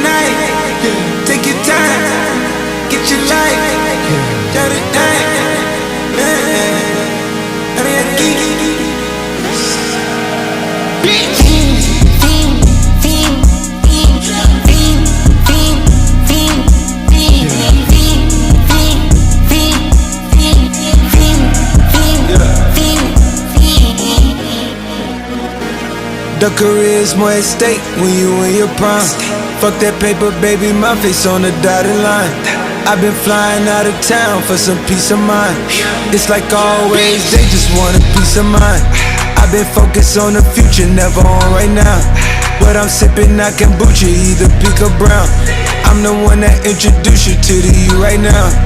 night, take your time, get your life, jot it down. The career's more at stake when you in your prime. Fuck that paper, baby, my face on the dotted line. I've been flying out of town for some peace of mind. It's like always, they just want a peace of mind. I've been focused on the future, never on right now. But I'm sipping not kombucha, either pink or brown. I'm the one that introduced you to the you right now.